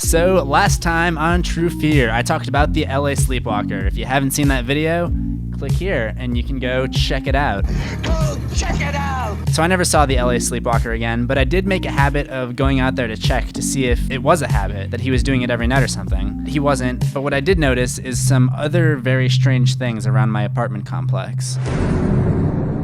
So last time on True Fear, I talked about the LA Sleepwalker. If you haven't seen that video, click here and you can go check it out. Go check it out! So I never saw the LA Sleepwalker again, but I did make a habit of going out there to check to see if it was a habit, that he was doing it every night or something. He wasn't, but what I did notice is some other very strange things around my apartment complex.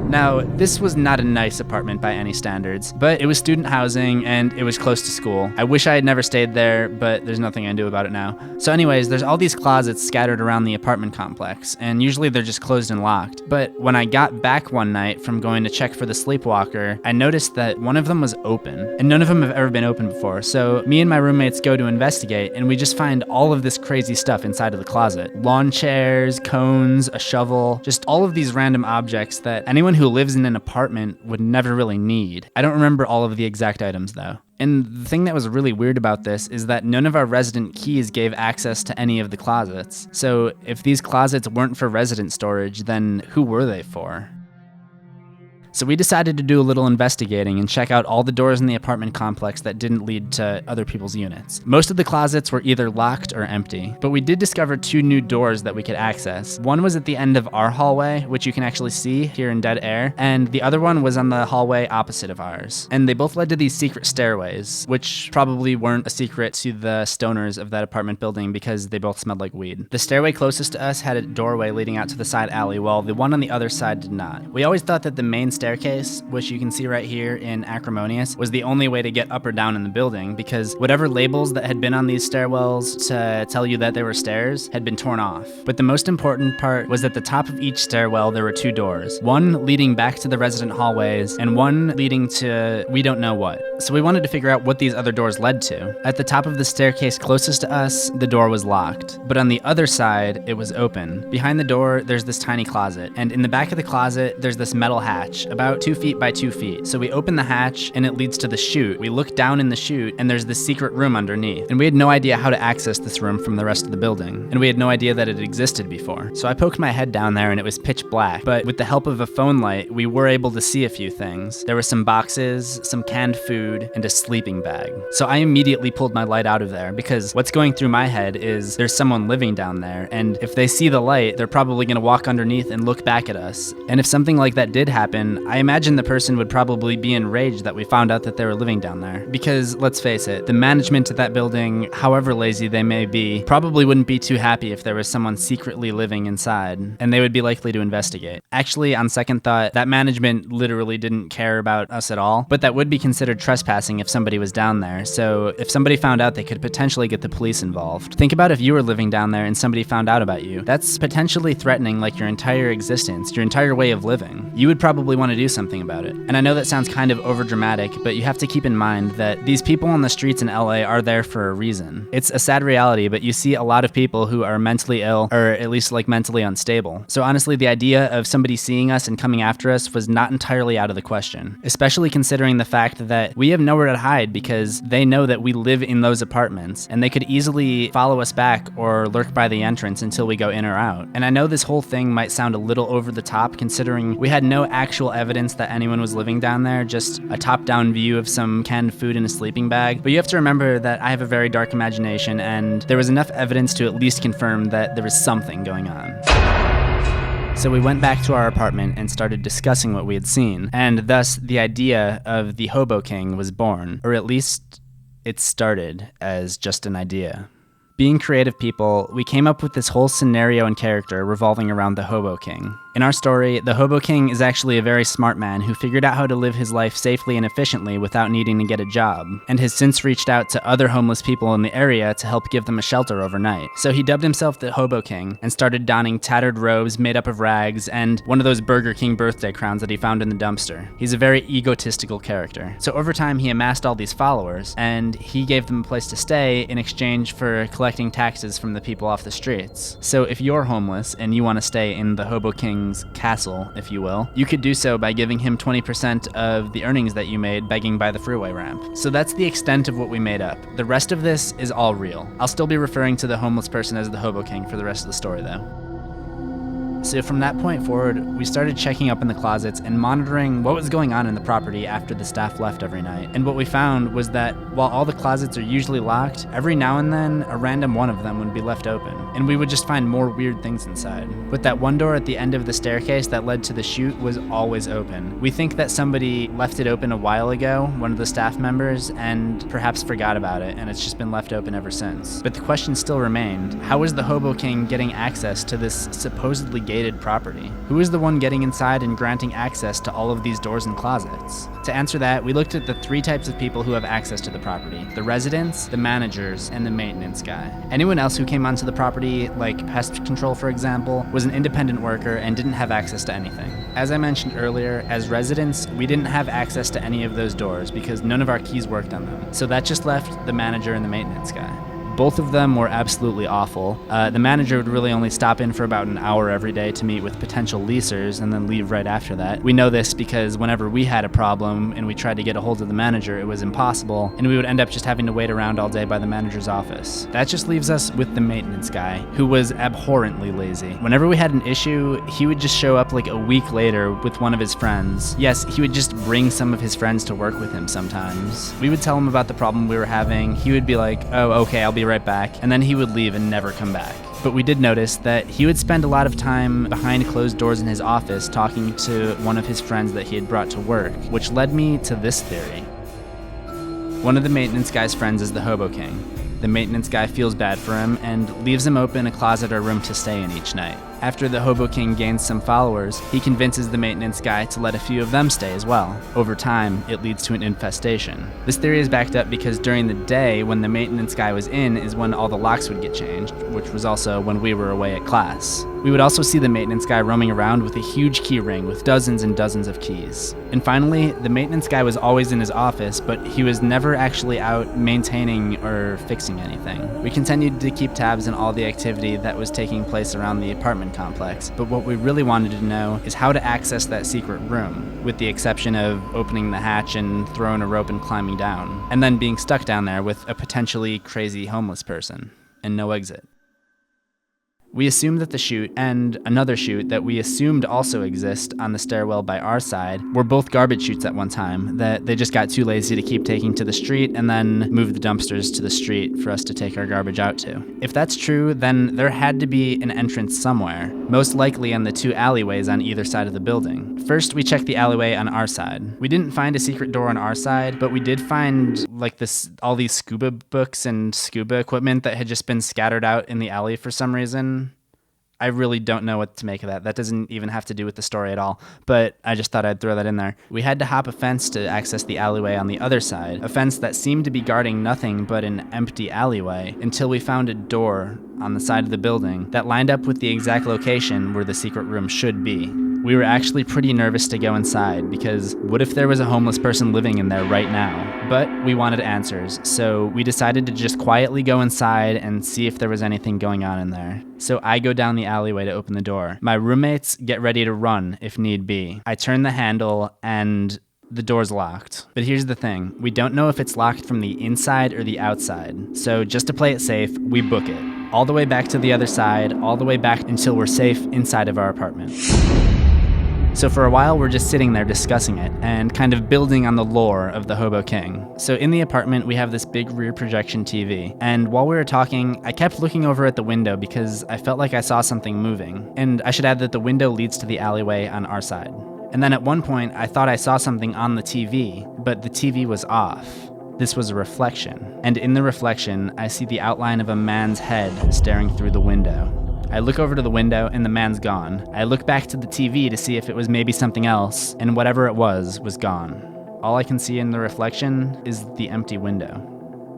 Now, this was not a nice apartment by any standards, but it was student housing and it was close to school. I wish I had never stayed there, but there's nothing I can do about it now. So anyways, there's all these closets scattered around the apartment complex, and usually they're just closed and locked. But when I got back one night from going to check for the sleepwalker, I noticed that one of them was open, and none of them have ever been open before. So me and my roommates go to investigate, and we just find all of this crazy stuff inside of the closet. Lawn chairs, cones, a shovel, just all of these random objects that anyone who lives in an apartment would never really need. I don't remember all of the exact items though. And the thing that was really weird about this is that none of our resident keys gave access to any of the closets. So if these closets weren't for resident storage, then who were they for? So we decided to do a little investigating and check out all the doors in the apartment complex that didn't lead to other people's units. Most of the closets were either locked or empty, but we did discover two new doors that we could access. One was at the end of our hallway, which you can actually see here in dead air, and the other one was on the hallway opposite of ours. And they both led to these secret stairways, which probably weren't a secret to the stoners of that apartment building because they both smelled like weed. The stairway closest to us had a doorway leading out to the side alley, while the one on the other side did not. We always thought that the main staircase, which you can see right here in Acrimonious, was the only way to get up or down in the building because whatever labels that had been on these stairwells to tell you that they were stairs had been torn off. But the most important part was at the top of each stairwell there were two doors, one leading back to the resident hallways and one leading to we don't know what. So we wanted to figure out what these other doors led to. At the top of the staircase closest to us, the door was locked, but on the other side, it was open. Behind the door, there's this tiny closet, and in the back of the closet, there's this metal hatch, about 2 feet by 2 feet. So we open the hatch and it leads to the chute. We look down in the chute and there's this secret room underneath. And we had no idea how to access this room from the rest of the building. And we had no idea that it existed before. So I poked my head down there and it was pitch black. But with the help of a phone light, we were able to see a few things. There were some boxes, some canned food, and a sleeping bag. So I immediately pulled my light out of there because what's going through my head is there's someone living down there. And if they see the light, they're probably going to walk underneath and look back at us. And if something like that did happen, I imagine the person would probably be enraged that we found out that they were living down there. Because let's face it, the management of that building, however lazy they may be, probably wouldn't be too happy if there was someone secretly living inside, and they would be likely to investigate. Actually, on second thought, that management literally didn't care about us at all, but that would be considered trespassing if somebody was down there. So if somebody found out, they could potentially get the police involved. Think about if you were living down there and somebody found out about you. That's potentially threatening like your entire existence, your entire way of living. You would probably want to do something about it. And I know that sounds kind of overdramatic, but you have to keep in mind that these people on the streets in LA are there for a reason. It's a sad reality, but you see a lot of people who are mentally ill, or at least like mentally unstable. So honestly, the idea of somebody seeing us and coming after us was not entirely out of the question, especially considering the fact that we have nowhere to hide because they know that we live in those apartments and they could easily follow us back or lurk by the entrance until we go in or out. And I know this whole thing might sound a little over the top considering we had no actual evidence that anyone was living down there, just a top-down view of some canned food in a sleeping bag. But you have to remember that I have a very dark imagination and there was enough evidence to at least confirm that there was something going on. So we went back to our apartment and started discussing what we had seen, and thus the idea of the Hobo King was born, or at least it started as just an idea. Being creative people, we came up with this whole scenario and character revolving around the Hobo King. In our story, the Hobo King is actually a very smart man who figured out how to live his life safely and efficiently without needing to get a job, and has since reached out to other homeless people in the area to help give them a shelter overnight. So he dubbed himself the Hobo King and started donning tattered robes made up of rags and one of those Burger King birthday crowns that he found in the dumpster. He's a very egotistical character. So over time, he amassed all these followers, and he gave them a place to stay in exchange for collecting taxes from the people off the streets. So if you're homeless and you want to stay in the Hobo King's castle, if you will, you could do so by giving him 20% of the earnings that you made begging by the freeway ramp. So that's the extent of what we made up. The rest of this is all real. I'll still be referring to the homeless person as the Hobo King for the rest of the story though. So from that point forward, we started checking up in the closets and monitoring what was going on in the property after the staff left every night. And what we found was that while all the closets are usually locked, every now and then a random one of them would be left open, and we would just find more weird things inside. But that one door at the end of the staircase that led to the chute was always open. We think that somebody left it open a while ago, one of the staff members, and perhaps forgot about it, and it's just been left open ever since. But the question still remained, how is the Hobo King getting access to this supposedly gated property? Who is the one getting inside and granting access to all of these doors and closets? To answer that, we looked at the 3 types of people who have access to the property: the residents, the managers, and the maintenance guy. Anyone else who came onto the property, like pest control for example, was an independent worker and didn't have access to anything. As I mentioned earlier, as residents, we didn't have access to any of those doors because none of our keys worked on them. So that just left the manager and the maintenance guy. Both of them were absolutely awful. The manager would really only stop in for about an hour every day to meet with potential leasers and then leave right after that. We know this because whenever we had a problem and we tried to get a hold of the manager, it was impossible, and we would end up just having to wait around all day by the manager's office. That just leaves us with the maintenance guy, who was abhorrently lazy. Whenever we had an issue, he would just show up like a week later with one of his friends. Yes, he would just bring some of his friends to work with him sometimes. We would tell him about the problem we were having. He would be like, "Oh, okay, I'll be right back," and then he would leave and never come back. But we did notice that he would spend a lot of time behind closed doors in his office talking to one of his friends that he had brought to work, which led me to this theory. One of the maintenance guy's friends is the Hobo King. The maintenance guy feels bad for him and leaves him open a closet or room to stay in each night. After the Hobo King gains some followers, he convinces the maintenance guy to let a few of them stay as well. Over time, it leads to an infestation. This theory is backed up because during the day, when the maintenance guy was in, is when all the locks would get changed, which was also when we were away at class. We would also see the maintenance guy roaming around with a huge key ring with dozens and dozens of keys. And finally, the maintenance guy was always in his office, but he was never actually out maintaining or fixing anything. We continued to keep tabs on all the activity that was taking place around the apartment complex, but what we really wanted to know is how to access that secret room, with the exception of opening the hatch and throwing a rope and climbing down, and then being stuck down there with a potentially crazy homeless person, and no exit. We assumed that the chute and another chute that we assumed also exist on the stairwell by our side were both garbage chutes at one time, that they just got too lazy to keep taking to the street and then moved the dumpsters to the street for us to take our garbage out to. If that's true, then there had to be an entrance somewhere, most likely in the 2 alleyways on either side of the building. First, we checked the alleyway on our side. We didn't find a secret door on our side, but we did find all these scuba books and scuba equipment that had just been scattered out in the alley for some reason. I really don't know what to make of that. That doesn't even have to do with the story at all, but I just thought I'd throw that in there. We had to hop a fence to access the alleyway on the other side, a fence that seemed to be guarding nothing but an empty alleyway, until we found a door on the side of the building that lined up with the exact location where the secret room should be. We were actually pretty nervous to go inside because what if there was a homeless person living in there right now? But we wanted answers, so we decided to just quietly go inside and see if there was anything going on in there. So I go down the alleyway to open the door. My roommates get ready to run if need be. I turn the handle and the door's locked. But here's the thing, we don't know if it's locked from the inside or the outside. So just to play it safe, we book it. All the way back to the other side, all the way back until we're safe inside of our apartment. So for a while, we're just sitting there discussing it and kind of building on the lore of the Hobo King. So in the apartment, we have this big rear projection TV. And while we were talking, I kept looking over at the window because I felt like I saw something moving. And I should add that the window leads to the alleyway on our side. And then at one point, I thought I saw something on the TV, but the TV was off. This was a reflection. And in the reflection, I see the outline of a man's head staring through the window. I look over to the window and the man's gone. I look back to the TV to see if it was maybe something else, and whatever it was gone. All I can see in the reflection is the empty window.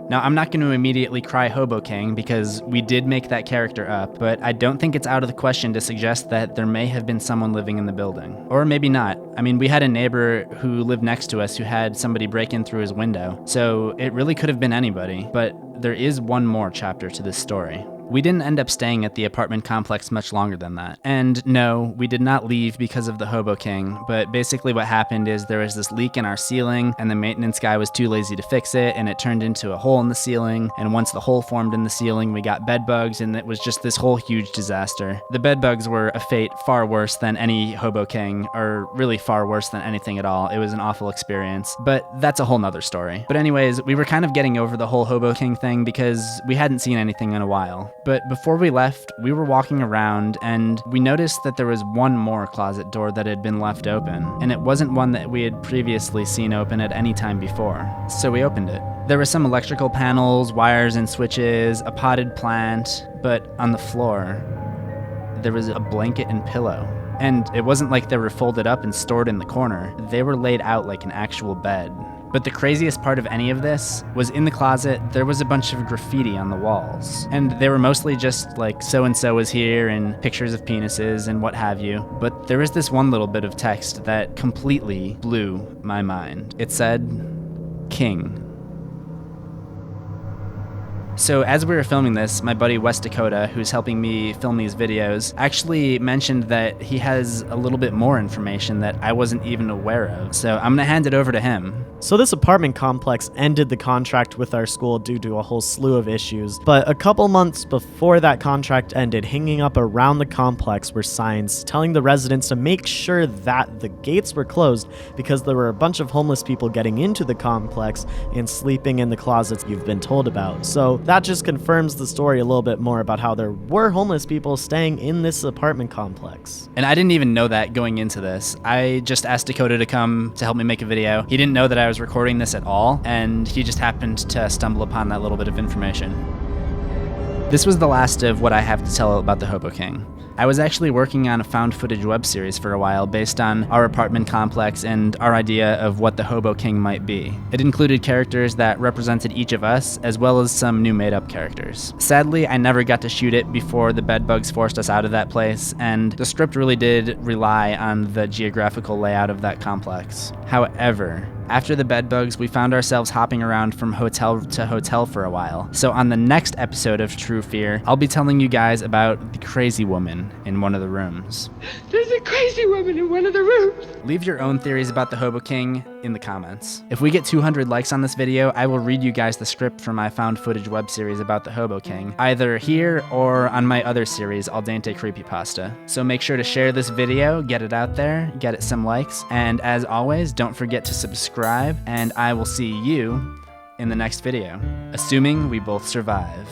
Now, I'm not going to immediately cry Hobo King because we did make that character up, but I don't think it's out of the question to suggest that there may have been someone living in the building. Or maybe not. I mean, we had a neighbor who lived next to us who had somebody break in through his window, so it really could have been anybody. But there is one more chapter to this story. We didn't end up staying at the apartment complex much longer than that. And no, we did not leave because of the Hobo King, but basically what happened is there was this leak in our ceiling, and the maintenance guy was too lazy to fix it, and it turned into a hole in the ceiling, and once the hole formed in the ceiling, we got bed bugs, and it was just this whole huge disaster. The bed bugs were a fate far worse than any Hobo King, or really far worse than anything at all. It was an awful experience, but that's a whole nother story. But anyways, we were kind of getting over the whole Hobo King thing because we hadn't seen anything in a while. But before we left, we were walking around and we noticed that there was one more closet door that had been left open, and it wasn't one that we had previously seen open at any time before. So we opened it. There were some electrical panels, wires and switches, a potted plant, but on the floor, there was a blanket and pillow. And it wasn't like they were folded up and stored in the corner. They were laid out like an actual bed. But the craziest part of any of this was in the closet, there was a bunch of graffiti on the walls. And they were mostly just like so-and-so was here and pictures of penises and what have you. But there was this one little bit of text that completely blew my mind. It said, King. So as we were filming this, my buddy West Dakota, who's helping me film these videos, actually mentioned that he has a little bit more information that I wasn't even aware of. So I'm gonna hand it over to him. So this apartment complex ended the contract with our school due to a whole slew of issues, but a couple months before that contract ended, hanging up around the complex were signs telling the residents to make sure that the gates were closed because there were a bunch of homeless people getting into the complex and sleeping in the closets you've been told about. So that just confirms the story a little bit more about how there were homeless people staying in this apartment complex. And I didn't even know that going into this. I just asked Dakota to come to help me make a video. He didn't know that I was recording this at all, and he just happened to stumble upon that little bit of information. This was the last of what I have to tell about the Hobo King. I was actually working on a found footage web series for a while based on our apartment complex and our idea of what the Hobo King might be. It included characters that represented each of us, as well as some new made-up characters. Sadly, I never got to shoot it before the bedbugs forced us out of that place, and the script really did rely on the geographical layout of that complex. However, after the bedbugs, we found ourselves hopping around from hotel to hotel for a while. So on the next episode of True Fear, I'll be telling you guys about the crazy woman in one of the rooms. There's a crazy woman in one of the rooms. Leave your own theories about the Hobo King in the comments. If we get 200 likes on this video, I will read you guys the script for my found footage web series about the Hobo King, either here or on my other series, Al Dente Creepypasta. So make sure to share this video, get it out there, get it some likes, and as always, don't forget to subscribe, and I will see you in the next video, assuming we both survive.